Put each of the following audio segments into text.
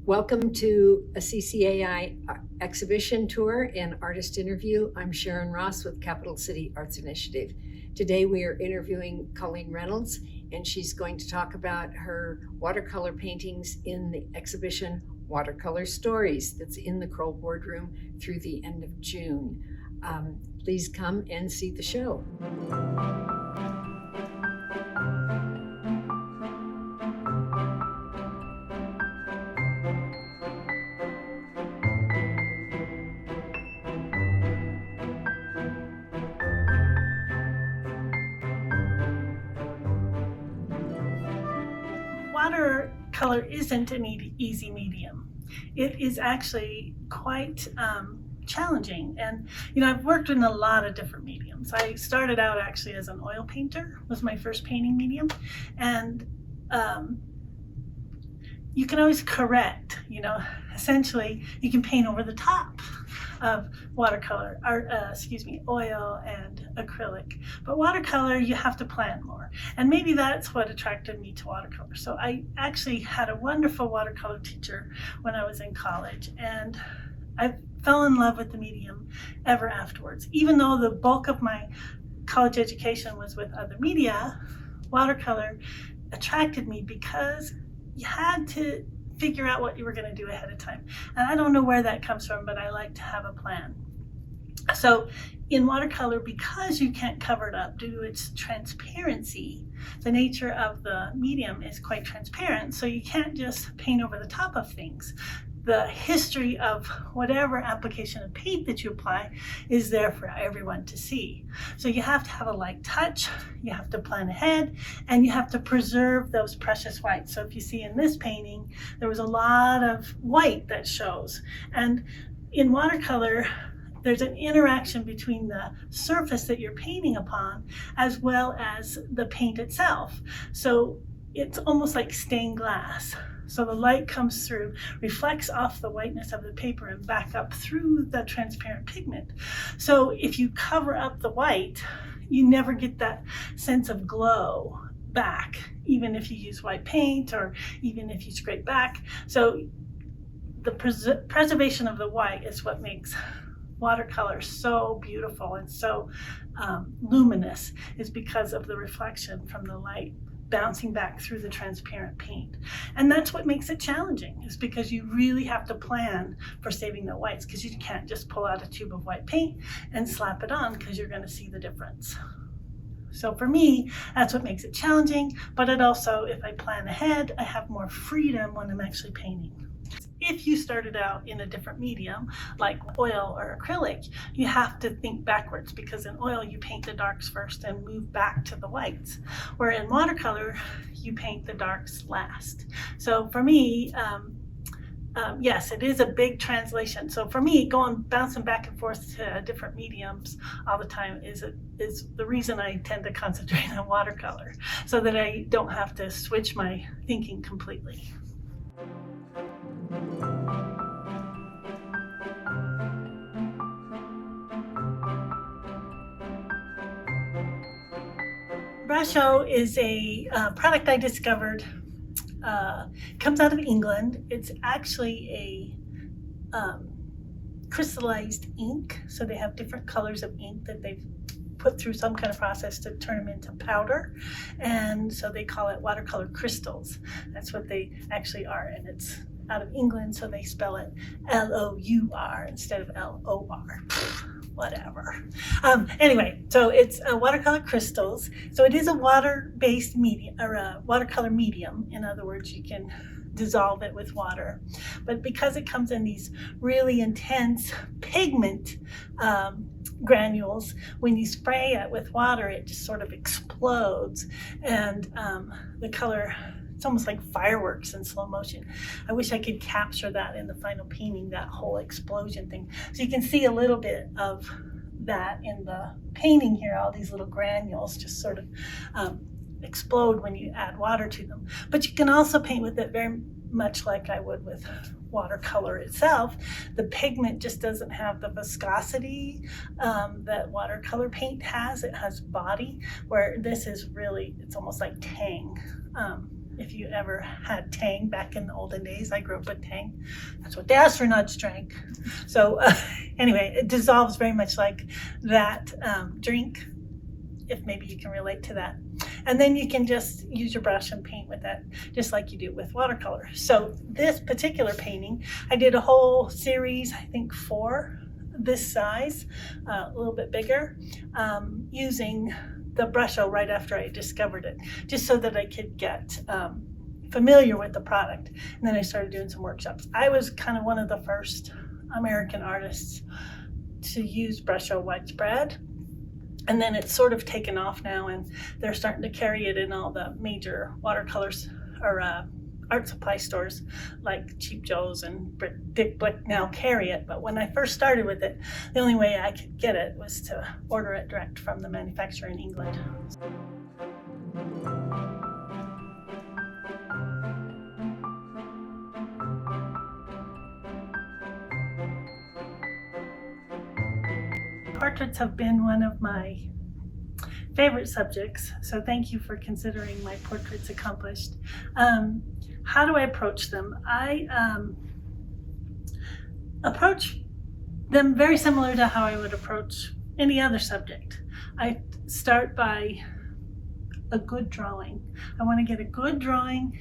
Welcome to a CCAI exhibition tour and artist interview. I'm Sharon Ross with Capital City Arts Initiative. Today we are interviewing Colleen Reynolds, and she's going to talk about her watercolor paintings in the exhibition Watercolor Stories that's in the Kroll Boardroom through the end of June. Please come and see the show. Watercolor isn't an easy medium. It is actually quite challenging. And, I've worked in a lot of different mediums. I started out actually as an oil painter, was my first painting medium. And you can always correct, essentially you can paint over the top of watercolor, oil and acrylic. But watercolor, you have to plan more. And maybe that's what attracted me to watercolor. So I actually had a wonderful watercolor teacher when I was in college, and I fell in love with the medium ever afterwards. Even though the bulk of my college education was with other media, watercolor attracted me because you had to figure out what you were going to do ahead of time. And I don't know where that comes from, but I like to have a plan. So in watercolor, because you can't cover it up due to its transparency, the nature of the medium is quite transparent, so you can't just paint over the top of things. The history of whatever application of paint that you apply is there for everyone to see. So you have to have a light touch, you have to plan ahead, and you have to preserve those precious whites. So if you see in this painting, there was a lot of white that shows. And in watercolor, there's an interaction between the surface that you're painting upon as well as the paint itself. So it's almost like stained glass. So the light comes through, reflects off the whiteness of the paper and back up through the transparent pigment. So if you cover up the white, you never get that sense of glow back, even if you use white paint or even if you scrape back. So the preservation of the white is what makes watercolor so beautiful and so luminous, is because of the reflection from the light bouncing back through the transparent paint. And that's what makes it challenging, is because you really have to plan for saving the whites, because you can't just pull out a tube of white paint and slap it on, because you're going to see the difference. So for me, that's what makes it challenging, but it also, if I plan ahead, I have more freedom when I'm actually painting. If you started out in a different medium, like oil or acrylic, you have to think backwards, because in oil you paint the darks first and move back to the whites, where in watercolor you paint the darks last. So for me, yes, it is a big translation. So for me, bouncing back and forth to different mediums all the time is the reason I tend to concentrate on watercolor, so that I don't have to switch my thinking completely. Brasho is a product I discovered. Comes out of England. It's actually a crystallized ink. So they have different colors of ink that they've put through some kind of process to turn them into powder. And so they call it watercolor crystals. That's what they actually are. And it's out of England, so they spell it L-O-U-R instead of L-O-R. Whatever. Anyway, so it's watercolor crystals. So it is a water-based medium, or a watercolor medium. In other words, you can dissolve it with water. But because it comes in these really intense pigment granules, when you spray it with water, it just sort of explodes. And the color, it's almost like fireworks in slow motion. I wish I could capture that in the final painting, that whole explosion thing. So you can see a little bit of that in the painting here, all these little granules just sort of explode when you add water to them. But you can also paint with it very much like I would with watercolor itself. The pigment just doesn't have the viscosity that watercolor paint has. It has body, where this is really, it's almost like tang. If you ever had Tang back in the olden days, I grew up with Tang. That's what the astronauts drank. So anyway, it dissolves very much like that drink, if maybe you can relate to that. And then you can just use your brush and paint with that, just like you do with watercolor. So this particular painting, I did a whole series, I think 4 this size, a little bit bigger, using the Brusho right after I discovered it, just so that I could get familiar with the product. And then I started doing some workshops. I was kind of one of the first American artists to use Brusho widespread. And then it's sort of taken off now, and they're starting to carry it in all the major watercolors or art supply stores like Cheap Joe's and Dick Blick now carry it. But when I first started with it, the only way I could get it was to order it direct from the manufacturer in England. Portraits have been one of my favorite subjects, so thank you for considering my portraits accomplished. How do I approach them? I approach them very similar to how I would approach any other subject. I start by a good drawing. I want to get a good drawing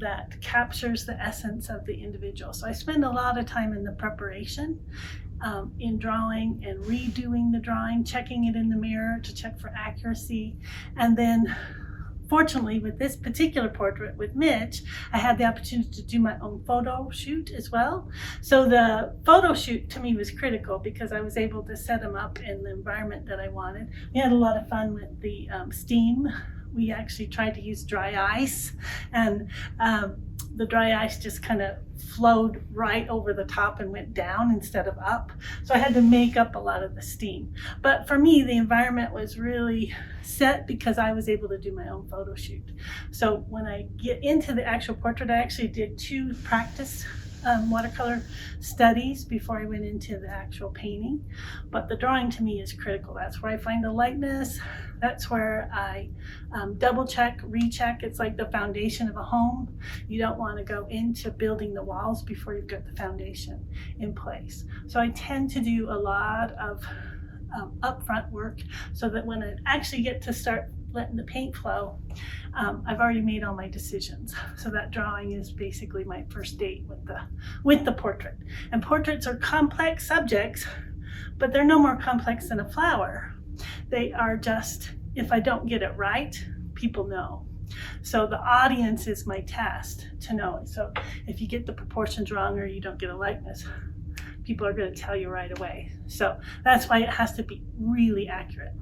that captures the essence of the individual. So I spend a lot of time in the preparation, in drawing and redoing the drawing, checking it in the mirror to check for accuracy. And then fortunately with this particular portrait with Mitch, I had the opportunity to do my own photo shoot as well. So the photo shoot to me was critical because I was able to set him up in the environment that I wanted. We had a lot of fun with the steam. We actually tried to use dry ice, and the dry ice just kind of flowed right over the top and went down instead of up. So I had to make up a lot of the steam. But for me, the environment was really set because I was able to do my own photo shoot. So when I get into the actual portrait, I actually did 2 practice watercolor studies before I went into the actual painting. But the drawing to me is critical. That's where I find the lightness. That's where I double check, recheck. It's like the foundation of a home. You don't want to go into building the walls before you've got the foundation in place. So I tend to do a lot of upfront work so that when I actually get to start letting the paint flow, I've already made all my decisions. So that drawing is basically my first date with the portrait. And portraits are complex subjects, but they're no more complex than a flower. They are just, if I don't get it right, people know. So the audience is my test to know it. So if you get the proportions wrong or you don't get a likeness, people are going to tell you right away. So that's why it has to be really accurate.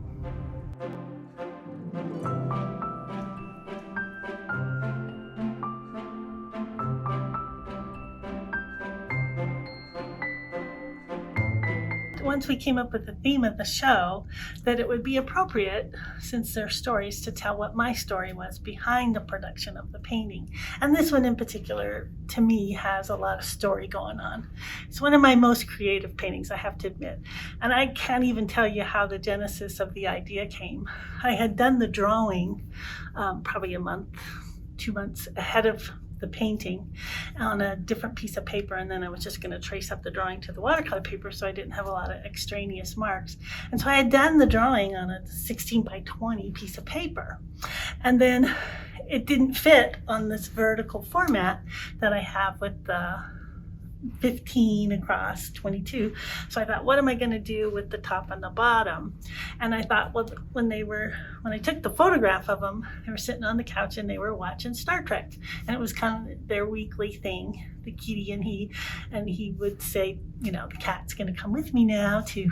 Once we came up with the theme of the show, that it would be appropriate, since they're stories, to tell what my story was behind the production of the painting. And this one in particular, to me, has a lot of story going on. It's one of my most creative paintings, I have to admit. And I can't even tell you how the genesis of the idea came. I had done the drawing probably a month, 2 months ahead of the painting on a different piece of paper, and then I was just going to trace up the drawing to the watercolor paper so I didn't have a lot of extraneous marks. And so I had done the drawing on a 16 by 20 piece of paper, and then it didn't fit on this vertical format that I have with the 15 across 22. So I thought, what am I going to do with the top and the bottom? And I thought, well, when I took the photograph of them, they were sitting on the couch and they were watching Star Trek, and it was kind of their weekly thing, the kitty and he would say, you know, the cat's going to come with me now to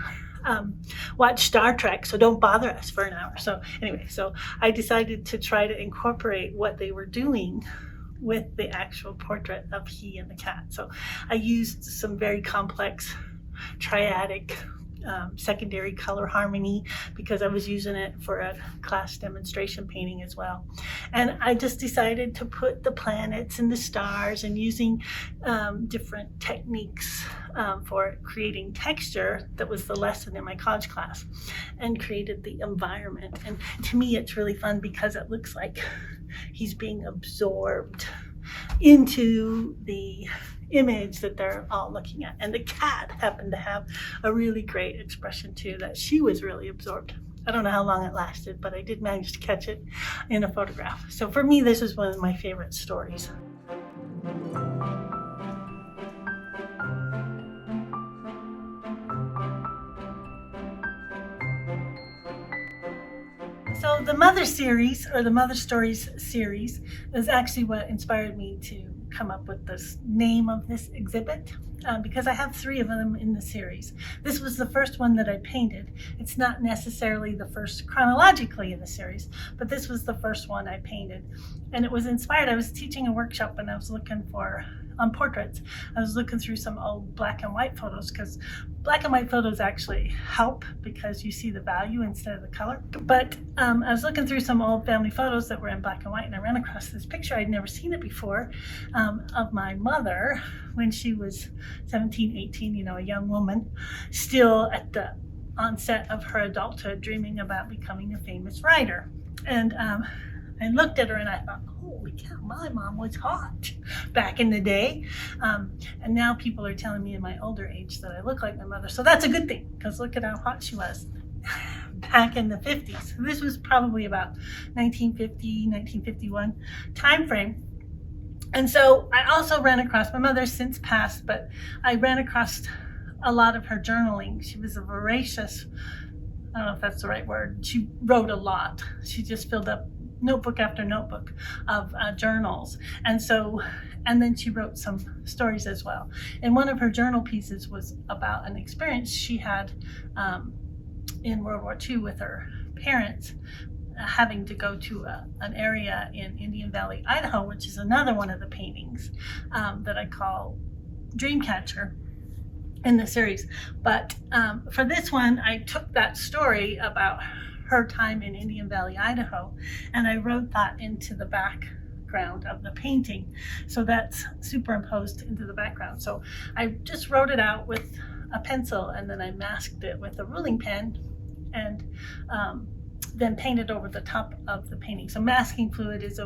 watch Star Trek, so don't bother us for an hour. So anyway, so I decided to try to incorporate what they were doing with the actual portrait of he and the cat. So I used some very complex triadic secondary color harmony because I was using it for a class demonstration painting as well. And I just decided to put the planets and the stars and using different techniques for creating texture. That was the lesson in my college class, and created the environment. And to me it's really fun because it looks like he's being absorbed into the image that they're all looking at. And the cat happened to have a really great expression too, that she was really absorbed. I don't know how long it lasted, but I did manage to catch it in a photograph. So for me, this is one of my favorite stories. So the Mother series, or the Mother Stories series, is actually what inspired me to come up with this name of this exhibit, because I have 3 of them in the series. This was the first one that I painted. It's not necessarily the first chronologically in the series, but this was the first one I painted. And it was inspired, I was teaching a workshop and I was looking for, on portraits, I was looking through some old black and white photos, because black and white photos actually help because you see the value instead of the color. But I was looking through some old family photos that were in black and white, and I ran across this picture. I'd never seen it before, of my mother when she was 17, 18, a young woman, still at the onset of her adulthood, dreaming about becoming a famous writer. And I looked at her and I thought, holy cow, my mom was hot back in the day. And now people are telling me in my older age that I look like my mother. So that's a good thing, because look at how hot she was back in the 50s. This was probably about 1950, 1951 time frame. And so I also ran across, my mother's since passed, but I ran across a lot of her journaling. She was a voracious, I don't know if that's the right word. She wrote a lot. She just filled up notebook after notebook of journals. And then she wrote some stories as well. And one of her journal pieces was about an experience she had in World War II with her parents, having to go to an area in Indian Valley, Idaho, which is another one of the paintings that I call Dreamcatcher in the series. But for this one, I took that story about her time in Indian Valley, Idaho, and I wrote that into the background of the painting. So that's superimposed into the background. So I just wrote it out with a pencil, and then I masked it with a ruling pen, and then painted over the top of the painting. So masking fluid is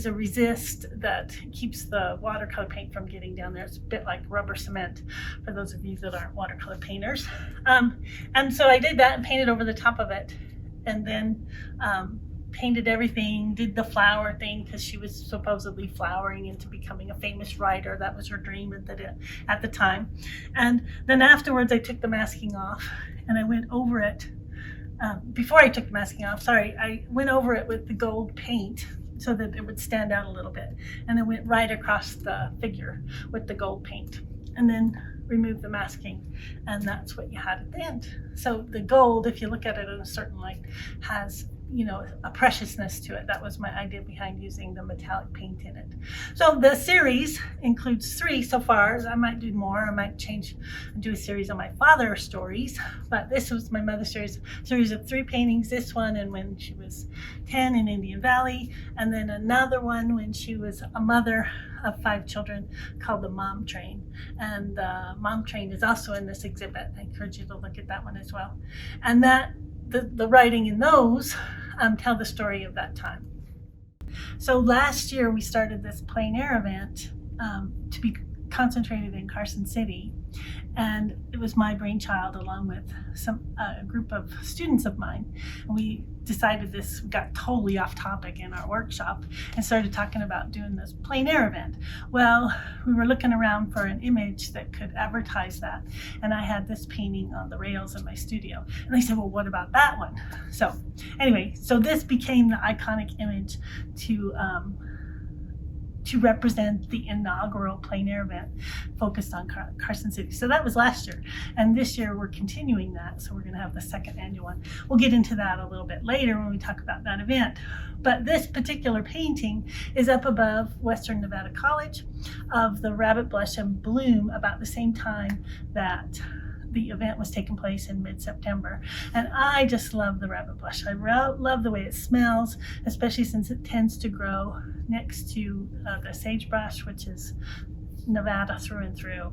a resist that keeps the watercolor paint from getting down there. It's a bit like rubber cement for those of you that aren't watercolor painters. And so I did that and painted over the top of it, and then painted everything, did the flower thing, because she was supposedly flowering into becoming a famous writer. That was her dream at the time. And then afterwards I took the masking off and I went over it. Before I took the masking off, I went over it with the gold paint so that it would stand out a little bit. And then went right across the figure with the gold paint. And then removed the masking, and that's what you had at the end. So the gold, if you look at it in a certain light, has a preciousness to it. That was my idea behind using the metallic paint in it. So the series includes 3 so far. I might do more. I might change and do a series on my father stories, but this was my mother series of 3 paintings. This one, and when she was 10 in Indian Valley, and then another one when she was a mother of 5 children, called the Mom Train. And the Mom Train is also in this exhibit. I encourage you to look at that one as well. And that the writing in those tell the story of that time. So last year we started this plein air event to be concentrated in Carson City, and it was my brainchild along with a group of students of mine. And we decided this, got totally off topic in our workshop, and started talking about doing this plein air event. Well, we were looking around for an image that could advertise that, and I had this painting on the rails in my studio, and they said, well, what about that one? So anyway, so this became the iconic image to represent the inaugural plein air event focused on Carson City. So that was last year. And this year we're continuing that. So we're going to have the 2nd annual one. We'll get into that a little bit later when we talk about that event. But this particular painting is up above Western Nevada College of the rabbit blush and bloom about the same time that the event was taking place in mid-September. And I just love the rabbit blush. I love the way it smells, especially since it tends to grow next to the sagebrush, which is Nevada through and through.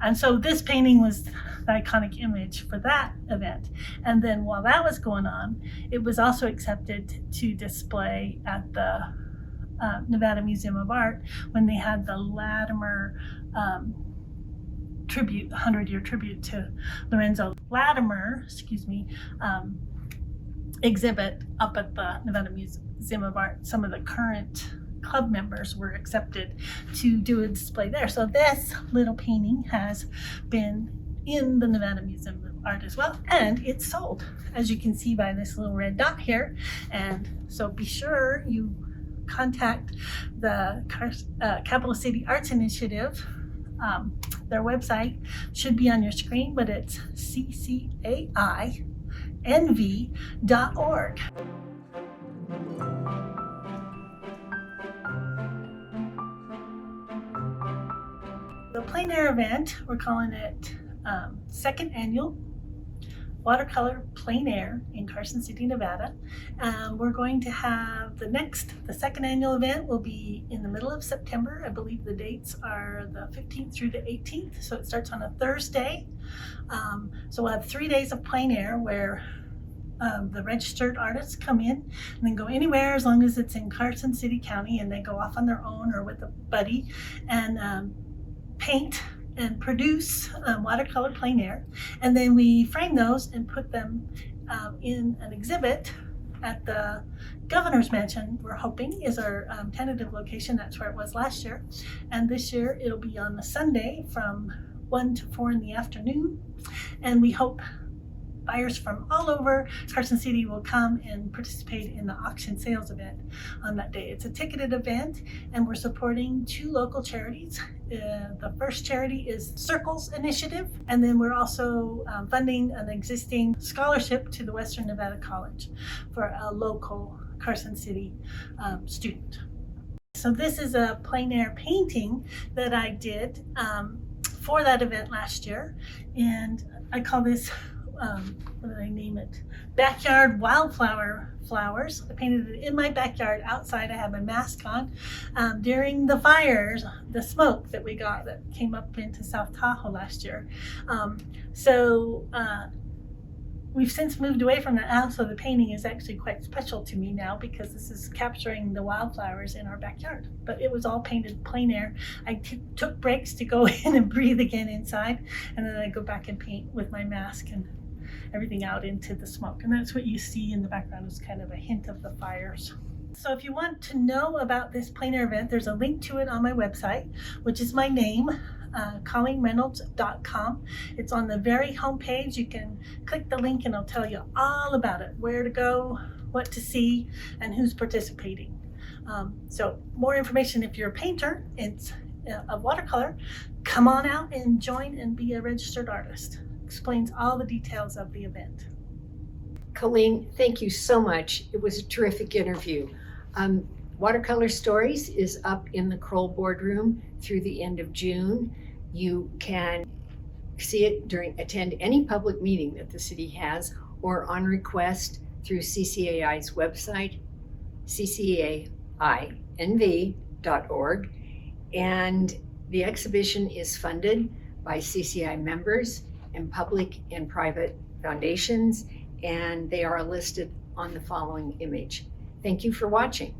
And so this painting was the iconic image for that event. And then while that was going on, it was also accepted to display at the Nevada Museum of Art when they had the Latimer tribute, 100-year tribute to Lorenzo Latimer, exhibit up at the Nevada Museum of Art. Some of the current club members were accepted to do a display there. So this little painting has been in the Nevada Museum of Art as well, and it's sold, as you can see by this little red dot here. And so be sure you contact the Capital City Arts Initiative. Their website should be on your screen, but it's CCAINV.org. The plein air event, we're calling it second annual watercolor plein air in Carson City, Nevada. We're going to have the second annual event will be in the middle of September. I believe the dates are the 15th through the 18th. So it starts on a Thursday. So we'll have 3 days of plein air where the registered artists come in and then go anywhere as long as it's in Carson City County, and they go off on their own or with a buddy and paint and produce watercolor plein air, and then we frame those and put them in an exhibit at the Governor's Mansion. We're hoping is our tentative location. That's where it was last year, and this year it'll be on a Sunday from 1 to 4 in the afternoon, and we hope buyers from all over Carson City will come and participate in the auction sales event on that day. It's a ticketed event, and we're supporting 2 local charities. The first charity is Circles Initiative, and then we're also funding an existing scholarship to the Western Nevada College for a local Carson City student. So this is a plein air painting that I did for that event last year, and I call this what did I name it? Backyard wildflower flowers. I painted it in my backyard outside. I had my mask on during the fires, the smoke that we got that came up into South Tahoe last year. We've since moved away from that now, so the painting is actually quite special to me now because this is capturing the wildflowers in our backyard. But it was all painted plein air. I took breaks to go in and breathe again inside, and then I go back and paint with my mask and everything out into the smoke. And that's what you see in the background is kind of a hint of the fires. So if you want to know about this plein air event, there's a link to it on my website, which is my name, ColleenReynolds.com. It's on the very home page. You can click the link and it'll tell you all about it, where to go, what to see, and who's participating. So more information if you're a painter of watercolor, come on out and join and be a registered artist. Explains all the details of the event. Colleen, thank you so much. It was a terrific interview. Watercolor Stories is up in the Kroll Boardroom through the end of June. You can see it attend any public meeting that the city has, or on request through CCAI's website, CCAINV.org. And the exhibition is funded by CCI members and public and private foundations, and they are listed on the following image. Thank you for watching.